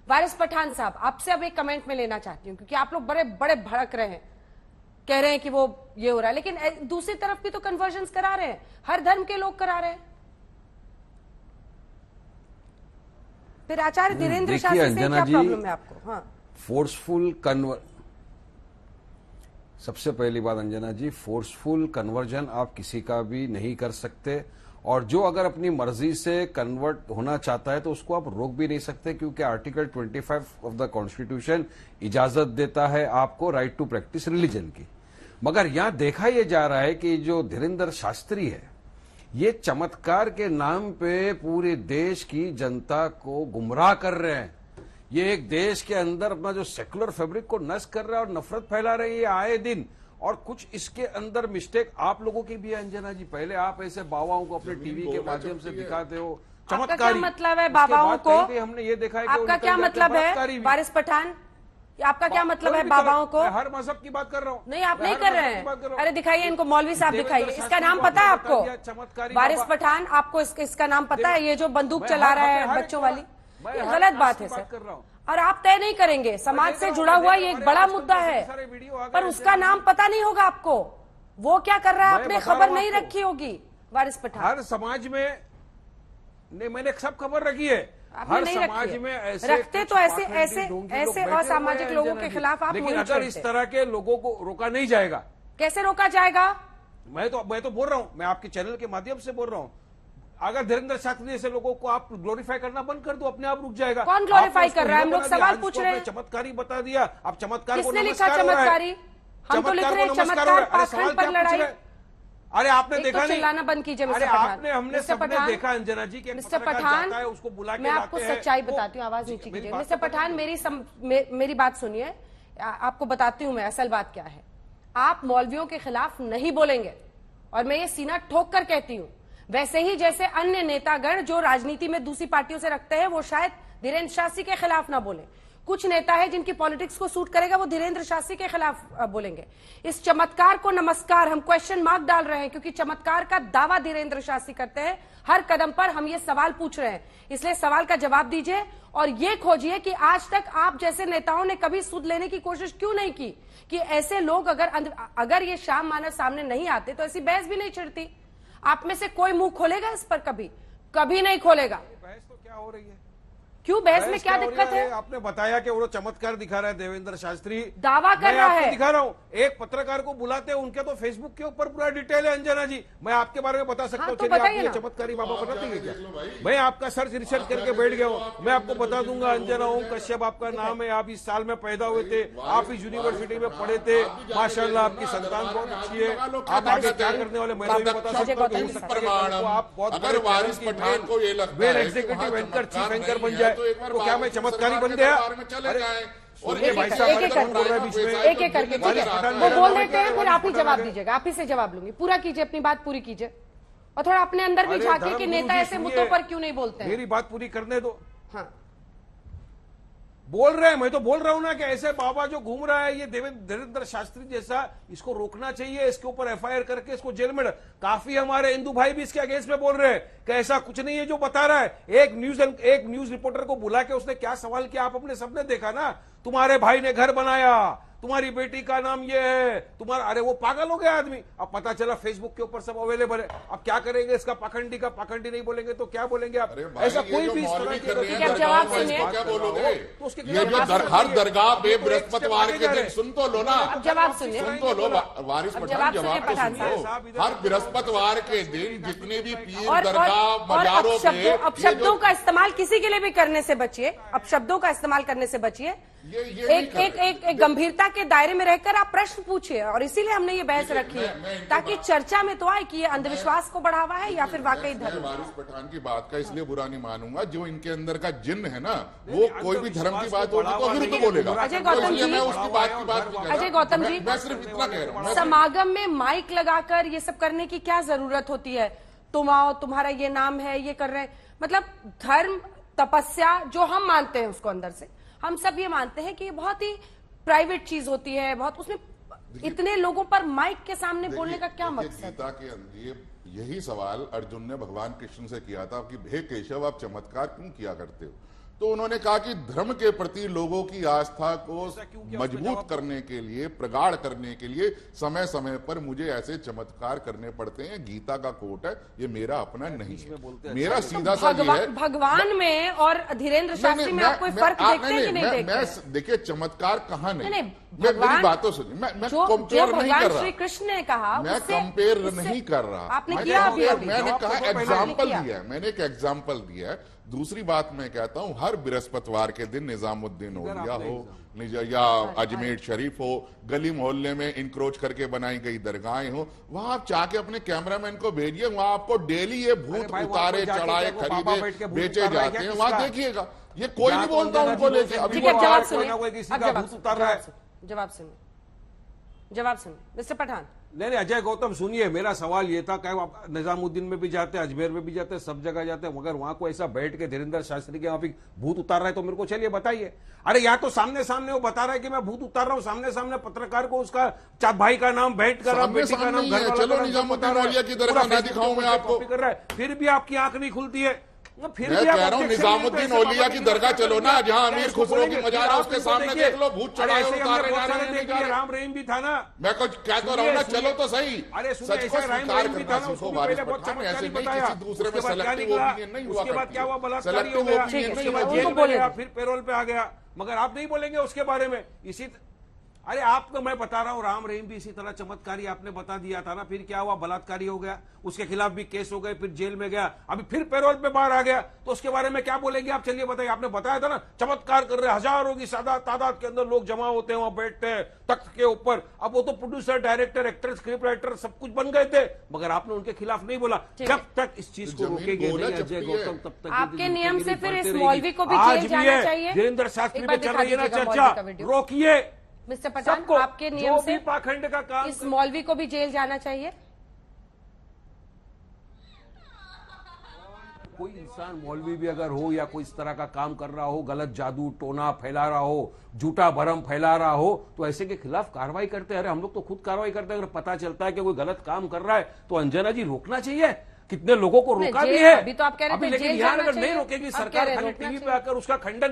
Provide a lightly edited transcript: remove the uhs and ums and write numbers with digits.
वारिस पठान साहब, आपसे अब एक कमेंट में लेना चाहती हूं, क्योंकि आप लोग बड़े बड़े भड़क रहे हैं, कह रहे हैं कि वो ये हो रहा है, लेकिन दूसरी तरफ भी तो कन्वर्जन्स करा रहे हैं, हर धर्म के लोग करा रहे हैं। फिर आचार्य धीरेन्द्र शास्त्री से क्या प्रॉब्लम है आपको? हाँ, फोर्सफुल सबसे पहली बात अंजना जी, फोर्सफुल कन्वर्जन आप किसी का भी नहीं कर सकते, और जो अगर अपनी मर्जी से कन्वर्ट होना चाहता है तो उसको आप रोक भी नहीं सकते, क्योंकि आर्टिकल 25 ऑफ द कॉन्स्टिट्यूशन इजाजत देता है आपको राइट टू प्रैक्टिस रिलीजन की। मगर यहां देखा यह जा रहा है कि जो धीरेन्द्र शास्त्री है, ये चमत्कार के नाम पे पूरे देश की जनता को गुमराह कर रहे हैं। ये एक देश के अंदर अपना जो सेकुलर फैब्रिक को नष्ट कर रहा है और नफरत फैला रही है आए दिन, और कुछ इसके अंदर मिस्टेक आप लोगों की भी है अंजना जी। पहले आप ऐसे बाबाओं को अपने टीवी के माध्यम से दिखाते हो चमत्कारी, मतलब है बाबाओं को, हमने ये देखा है कि आपका क्या मतलब है वारिस पठान, आपका क्या मतलब है बाबाओं को? हर मजहब की बात कर रहा हूँ। नहीं, आप नहीं कर रहे हैं। अरे दिखाइए इनको, मौलवी साहब दिखाइए, इसका नाम पता है आपको? वारिस पठान, आपको इसका नाम पता है? ये जो बंदूक चला रहा है बच्चों वाली, ये गलत बात है सर, और आप तय नहीं करेंगे। समाज से जुड़ा हुआ ये एक बड़ा मुद्दा है, पर उसका नाम पता नहीं होगा आपको। वो क्या कर रहा है आपने खबर नहीं रखी होगी वारिस पठान। हर समाज में नहीं, मैंने सब खबर रखी है, हर समाज में ऐसे रखते तो ऐसे असामाजिक लोगों के खिलाफ आप, लेकिन अगर इस तरह के लोगों को रोका नहीं जाएगा, कैसे रोका जाएगा? मैं तो बोल रहा हूं, मैं आपके चैनल के माध्यम से बोल रहा हूं, अगर धीरेन्द्र शास्त्री जैसे लोगों को आप ग्लोरीफाई करना बंद कर दो, अपने आप रुक जाएगा। कौन ग्लोरीफाई कर रहा है? हम लोग सवाल पूछ रहे हैं। चमत्कारी बता दिया, आप चमत्कार को किसने लिखा चमत्कारी? हम तो लिख रहे हैं चमत्कार पाखंड पर लड़ाई। अरे आपने देखा नहीं, चिल्लाना बंद कीजिए अरे आपने, हमने सबने देखा अंजना जी के मिस्टर पठान, उसको बुला के मैं आपको सच्चाई बताती हूँ, आवाज नीचे कीजिए। मिस्टर पठान, मेरी बात सुनिए, आपको बताती हूँ मैं असल बात क्या है। आप मौलवियों के खिलाफ नहीं बोलेंगे, और मैं ये सीना ठोक कर कहती हूँ, वैसे ही जैसे अन्य नेतागण जो राजनीति में दूसरी पार्टियों से रखते हैं, वो शायद धीरेन्द्र शास्त्री के खिलाफ ना बोले। कुछ नेता है जिनकी पॉलिटिक्स को सूट करेगा, वो धीरेन्द्र शास्त्री के खिलाफ बोलेंगे। इस चमत्कार को नमस्कार, हम क्वेश्चन मार्क डाल रहे हैं, क्योंकि चमत्कार का दावा धीरेन्द्र शास्त्री करते हैं। हर कदम पर हम ये सवाल पूछ रहे हैं, इसलिए सवाल का जवाब दीजिए, और ये खोजिए कि आज तक आप जैसे नेताओं ने कभी सुध लेने की कोशिश क्यों नहीं की कि ऐसे लोग अगर ये शाम मानव सामने नहीं आते तो ऐसी बहस भी नहीं छिड़ती। आप में से कोई मुंह खोलेगा इस पर? कभी नहीं खोलेगा। बहस तो क्या हो रही है? क्यों बहस में क्या दिक्कत है? आपने बताया कि वो चमत्कार दिखा रहा है देवेंद्र शास्त्री, दावा कर रहा है। दिखा रहा हूँ, एक पत्रकार को बुलाते हैं, उनके तो फेसबुक के ऊपर पूरा डिटेल है अंजना जी, मैं आपके बारे में बता सकता हूँ। चलिए, चमत्कारी बाबा बता देंगे क्या? मैं आपका सर्च रिसर्च करके बैठ गया हूँ, मैं आपको बता दूंगा। अंजना ओम कश्यप आपका नाम है, आप इस साल में पैदा हुए थे, आप इस यूनिवर्सिटी में पढ़े थे, माशाल्लाह आपकी संतान बहुत अच्छी है, आप आगे क्या करने वाले मैं भी बता सकता हूँ। आप बहुत well executive anchor, chief anchor बन जाए तो क्या मैं चमत्कारी बन गया? एक एक करके वो बोल देते हैं, फिर आप ही जवाब दीजिएगा। आप ही से जवाब लूंगी, पूरा कीजिए, अपनी बात पूरी कीजिए, और थोड़ा अपने अंदर भी झांकिए कि नेता ऐसे मुद्दों पर क्यों नहीं बोलते हैं। मेरी बात पूरी करने दो। हाँ, बोल रहे हैं, मैं तो बोल रहा हूं ना कि ऐसे बाबा जो घूम रहा है, ये धीरेन्द्र शास्त्री जैसा, इसको रोकना चाहिए, इसके ऊपर एफआईआर करके इसको जेल में। काफी हमारे हिंदू भाई भी इसके अगेंस्ट में बोल रहे हैं कि ऐसा कुछ नहीं है जो बता रहा है। एक न्यूज रिपोर्टर को बुला के उसने क्या सवाल किया, आप अपने सबने देखा ना। तुम्हारे भाई ने घर बनाया, तुम्हारी बेटी का नाम ये है, तुम्हारा, अरे वो पागल हो गया आदमी। अब पता चला फेसबुक के ऊपर सब अवेलेबल है, अब क्या करेंगे? इसका पाखंडी नहीं बोलेंगे तो क्या बोलेंगे आप? ऐसा कोई भी जवाब सुनिए, क्या बोलोगे? ये जो हर दरगाह पे बृहस्पतिवार के दिन, सुन तो लो ना, जवाब सुनिए, सुन तो लो वारिस पठान, जवाब तो सुन लो। हर बृहस्पतिवार के दिन जितने भी पीर दरगाह मजारों पे, अपशब्दों का इस्तेमाल किसी के लिए भी करने से बचिए, अपशब्दों का इस्तेमाल करने से बचिए। एक गंभीरता के दायरे में रहकर आप प्रश्न पूछिए, और इसीलिए हमने ये बहस रखी है, ताकि चर्चा में तो आए कि ये अंधविश्वास को बढ़ावा है या फिर वाकई धर्म। वारिस पठान की बात का इसलिए बुरा नहीं मानूंगा, जो इनके अंदर का जिन्न है ना, वो कोई भी धर्म की बात होगी तो विरुद्ध बोलेगा। अजय गौतम जी, मैं उसकी बात अजय गौतम जी, मैं सिर्फ इतना कह रहा हूँ, समागम में माइक लगाकर ये सब करने की क्या जरूरत होती है? तुम आओ, तुम्हारा ये नाम है, ये कर रहे हैं, मतलब धर्म तपस्या जो हम मानते हैं उसको अंदर से हम सब ये मानते हैं कि ये बहुत ही प्राइवेट चीज होती है, बहुत, उसमें इतने लोगों पर माइक के सामने बोलने का क्या मकसद? गीता के अंदर यही सवाल अर्जुन ने भगवान कृष्ण से किया था कि हे केशव, आप चमत्कार क्यों किया करते हो? तो उन्होंने कहा कि धर्म के प्रति लोगों की आस्था को मजबूत करने के लिए, प्रगाढ़ करने के लिए समय समय पर मुझे ऐसे चमत्कार करने पड़ते हैं। गीता का कोट है, ये मेरा अपना नहीं है। मेरा सीधा सा ये है, भगवान में और धीरेन्द्र शास्त्री में आप कोई फर्क देखते हैं कि नहीं देखते? मैं देखिए चमत्कार कहाँ नहीं, भगवान मेरी बातों सुनिए, मैं कंपेयर नहीं कर रहा। श्री कृष्ण ने कहा, मैं कंपेयर नहीं कर रहा। आपने किया मैंने कहा एग्जाम्पल दिया है, मैंने एक एग्जाम्पल दिया है। दूसरी बात मैं कहता हूं, हर बृहस्पतिवार के दिन निजामुद्दीन औलिया हो या अजमेर शरीफ हो, गली मोहल्ले में इंक्रोच करके बनाई गई दरगाहें हो, वहां आप जाके अपने कैमरामैन को भेजिए, वहां आपको डेली ये भूत उतारे चढ़ाए खरीदे बेचे जाते हैं, वहां देखिएगा। ये कोई नहीं बोलता उनको लेके। अभी जवाब सुनिए मिस्टर पठान। नहीं अजय गौतम सुनिए, मेरा सवाल ये था कि आप निजामुद्दीन में भी जाते हैं, अजमेर में भी जाते हैं, सब जगह जाते हैं, मगर वहां को ऐसा बैठ के धीरेन्द्र शास्त्री के वहां भी भूत उतार रहा है तो मेरे को चलिए बताइए। अरे या तो सामने सामने वो बता रहा है कि मैं भूत उतार रहा हूं, सामने सामने पत्रकार को उसका भाई का नाम बैठ कर, बेटी का नाम, घर वालों का नाम बता रहा है, कर रहा है, फिर भी आपकी आंख नहीं खुलती है। फिर मैं कह रहा हूँ निजामुद्दीन औलिया की दरगाह चलो ना, जहाँ अमीर खुसरो की मजार है उसके सामने देख लो, भूत चढ़ाए उतारे जा रहे हैं। राम रहीम भी था ना, मैं कुछ कह तो रहा हूँ ना, चलो तो सही। अरे सच को स्वीकार करना सीखो बारिश पठान, ऐसे नहीं किसी दूसरे में सेलेक्टिव ओपिनियन नहीं हुआ। उसके बाद क्या हुआ, बलात्कारी हो गया, जेल में गया, फिर पैरोल पे आ गया, मगर आप नहीं बोलेंगे उसके बारे में। इसी अरे आपको मैं बता रहा हूं, राम रहीम भी इसी तरह चमत्कारी आपने बता दिया था ना, फिर क्या हुआ, बलात्कारी हो गया, उसके खिलाफ भी केस हो गए, फिर जेल में गया, अभी फिर पैरोल पे बाहर आ गया, तो उसके बारे में क्या बोलेंगे आप? चलिए बताइए। आपने बताया था ना चमत्कार कर रहे, हजारों की तादाद के अंदर लोग जमा होते हैं, वहां बैठते हैं तख्त के ऊपर। अब वो तो producer, director, actor, script writer सब कुछ बन गए थे, मगर आपने उनके खिलाफ नहीं बोला। जब तक इस चीज को रोकेंगे नहीं अजय गौतम, तब तक आपके नियम से फिर इस मौलवी को भी जेल जाना चाहिए। धीरेन्द्र शास्त्री पे चल रही है ना चर्चा, रोकिए मिस्टर पठान, आपके नियम से पाखंड का काम, इस मौलवी को भी जेल जाना चाहिए। कोई इंसान मौलवी भी अगर हो या कोई इस तरह का काम कर रहा हो, गलत जादू टोना फैला रहा हो, झूठा भरम फैला रहा हो, तो ऐसे के खिलाफ कार्रवाई करते हैं। अरे हम लोग तो खुद कार्रवाई करते हैं, अगर पता चलता है कि कोई गलत काम कर रहा है तो अंजना जी रोकना चाहिए। कितने लोगों को रोका भी है, अभी तो आप कह रहे थे लेकिन यहाँ अगर नहीं रोकेगी सरकार, खाली टीवी पे आकर उसका खंडन